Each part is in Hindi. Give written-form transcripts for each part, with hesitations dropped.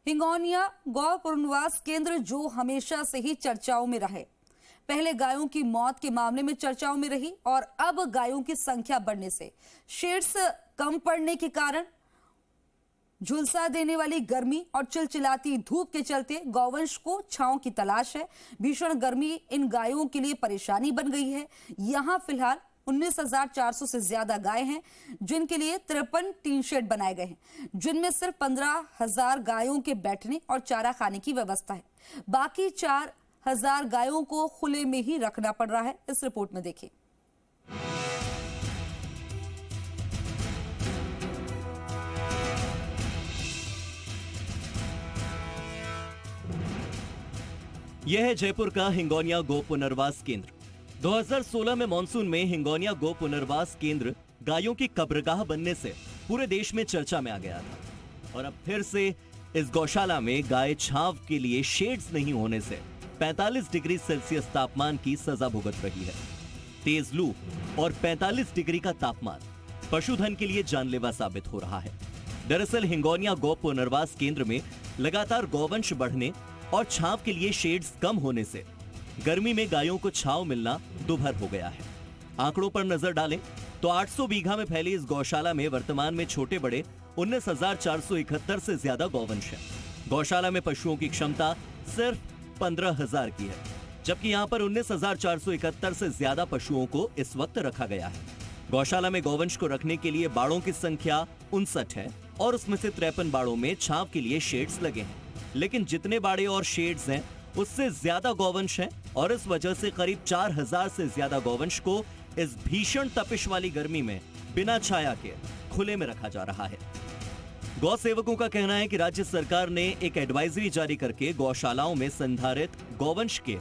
हिंगोनिया गौ पुनर्वास केंद्र जो हमेशा से ही चर्चाओं में रहे, पहले गायों की मौत के मामले में चर्चाओं में रही और अब गायों की संख्या बढ़ने से शेड्स कम पड़ने के कारण झुलसा देने वाली गर्मी और चिलचिलाती धूप के चलते गौवंश को छांव की तलाश है। भीषण गर्मी इन गायों के लिए परेशानी बन गई है। यहां फिलहाल 19,400 से ज्यादा गाय हैं, जिनके लिए 53 टीन शेड बनाए गए हैं, जिनमें सिर्फ 15,000 गायों के बैठने और चारा खाने की व्यवस्था है। बाकी 4,000 गायों को खुले में ही रखना पड़ रहा है। इस रिपोर्ट में देखिए। यह है जयपुर का हिंगोनिया गो पुनर्वास केंद्र। 2016 में मानसून में हिंगोनिया गो पुनर्वास केंद्र गायों की कब्रगाह बनने से पूरे देश में चर्चा में आ गया था और अब फिर से इस गौशाला में गाय छांव के लिए शेड्स नहीं होने से 45 डिग्री सेल्सियस तापमान की सजा भुगत रही है। तेज लू और 45 डिग्री का तापमान पशुधन के लिए जानलेवा साबित हो रहा है। दरअसल हिंगोनिया गौ पुनर्वास केंद्र में लगातार गौवंश बढ़ने और छांव के लिए शेड्स कम होने से गर्मी में गायों को छांव मिलना दुभर हो गया है। आंकड़ों पर नजर डालें तो 800 बीघा में फैली इस गौशाला में वर्तमान में छोटे बड़े 19,471 से ज्यादा गौवंश है। गौशाला में पशुओं की क्षमता सिर्फ 15,000 की है, जबकि यहां पर 19,471 से ज्यादा पशुओं को इस वक्त रखा गया है। गौशाला में गौवंश को रखने के लिए बाड़ों की संख्या 59 है और उसमें से 53 बाड़ों में छांव के लिए शेड्स लगे हैं। लेकिन जितने बाड़े और शेड्स हैं उससे ज्यादा गौवंश हैं और इस वजह से करीब 4,000 से ज्यादा गौवंश को इस भीषण तपिश वाली गर्मी में बिना छाया के खुले में रखा जा रहा है। गौ सेवकों का कहना है कि राज्य सरकार ने एक एडवाइजरी जारी करके गौशालाओं में संधारित गौवंश के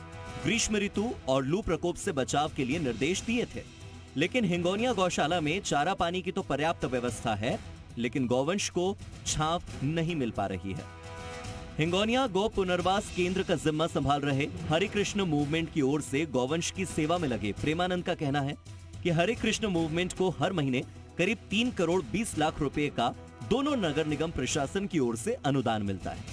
ग्रीष्म ऋतु और लू प्रकोप से बचाव के लिए निर्देश दिए थे, लेकिन हिंगोनिया गौशाला में चारा पानी की तो पर्याप्त व्यवस्था है, लेकिन गौवंश को छांव नहीं मिल पा रही है। हिंगोनिया गौ पुनर्वास केंद्र का जिम्मा संभाल रहे हरे कृष्ण मूवमेंट की ओर से गौवंश की सेवा में लगे प्रेमानंद का कहना है कि हरे कृष्ण मूवमेंट को हर महीने करीब 3 करोड़ 20 लाख रुपए का दोनों नगर निगम प्रशासन की ओर से अनुदान मिलता है।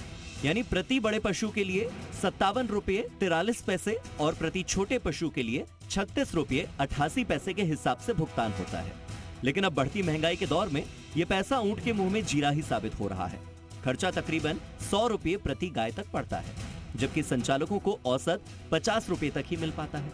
यानी प्रति बड़े पशु के लिए 57 रुपये 43 पैसे और प्रति छोटे पशु के लिए 36 रुपये 88 पैसे के हिसाब से भुगतान होता है। लेकिन अब बढ़ती महंगाई के दौर में ये पैसा ऊंट के मुंह में जीरा ही साबित हो रहा है। खर्चा तकरीबन 100 रुपये प्रति गाय तक पड़ता है, जबकि संचालकों को औसत 50 रुपये तक ही मिल पाता है।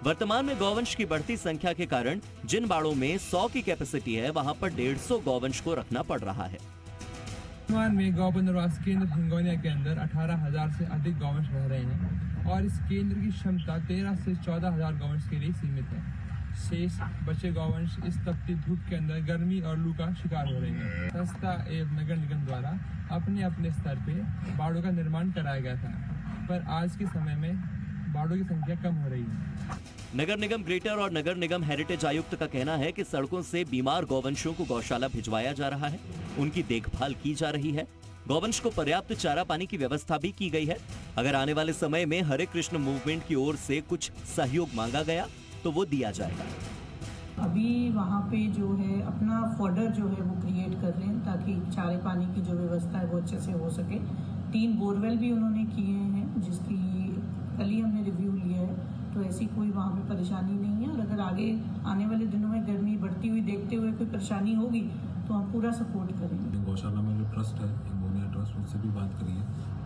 वर्तमान में गौवंश की बढ़ती संख्या के कारण जिन बाड़ों में 100 की कैपेसिटी है वहां पर 150 गौवंश को रखना पड़ रहा है। वर्तमान में गौ पुनर्वास केंद्र हिंगोनिया के अंदर 18,000 से अधिक गौवंश रह रहे हैं और इस केंद्र की क्षमता 13 से 14,000 गौवंश के लिए सीमित है। शेष बचे गौवंश इस तपती धूप के अंदर गर्मी और लू का शिकार हो रहे हैं। संस्था एवं नगर निगम द्वारा अपने अपने स्तर पे बाड़ों का निर्माण कराया गया था, पर आज के समय में बाड़ों की संख्या कम हो रही है। नगर निगम ग्रेटर और नगर निगम हेरिटेज आयुक्त का कहना है कि सड़कों से बीमार गौवंशों को गौशाला भिजवाया जा रहा है, उनकी देखभाल की जा रही है, गौवंश को पर्याप्त चारा पानी की व्यवस्था भी की गई है। अगर आने वाले समय में हरे कृष्ण मूवमेंट की ओर से कुछ सहयोग मांगा गया तो वो दिया जाएगा। अभी वहाँ पे जो है अपना फॉडर जो है वो क्रिएट कर रहे हैं ताकि चारे पानी की जो व्यवस्था है वो अच्छे से हो सके। 3 बोरवेल भी उन्होंने किए हैं, जिसकी कल ही हमने रिव्यू लिया है, तो ऐसी कोई वहाँ पे परेशानी नहीं है। और अगर आगे आने वाले दिनों में गर्मी बढ़ती हुई देखते हुए कोई परेशानी होगी तो हम पूरा सपोर्ट करेंगे। गौशाला में जो ट्रस्ट है हिंगोनिया ट्रस्ट, उससे भी बात करिए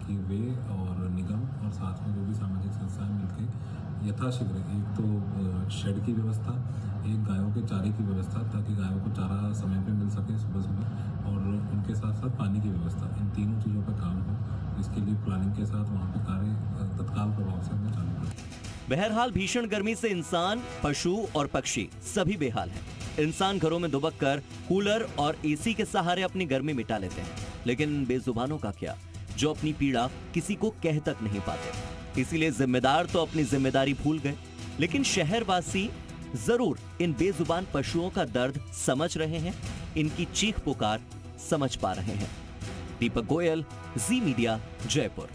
कि वे और निगम और साथ में जो भी सामाजिक संस्थाएं मिलकर यथाशीघ्र एक तो शेड की व्यवस्था, एक गायों के चारे की व्यवस्था ताकि गायों को चारा समय पे मिल सके सुबह सुबह, और उनके साथ साथ पानी की व्यवस्था, इन तीनों चीज़ों पर काम हो। इसके लिए प्लानिंग के साथ वहाँ पे कार्य तत्काल प्रभाव से हमने चालू किया। बहरहाल भीषण गर्मी से इंसान, पशु और पक्षी सभी बेहाल हैं। इंसान घरों में दुबक कर कूलर और एसी के सहारे अपनी गर्मी मिटा लेते हैं, लेकिन बेजुबानों का क्या, जो अपनी पीड़ा किसी को कह तक नहीं पाते। इसीलिए जिम्मेदार तो अपनी जिम्मेदारी भूल गए, लेकिन शहरवासी जरूर इन बेजुबान पशुओं का दर्द समझ रहे हैं, इनकी चीख पुकार समझ पा रहे हैं। दीपक गोयल, जी मीडिया, जयपुर।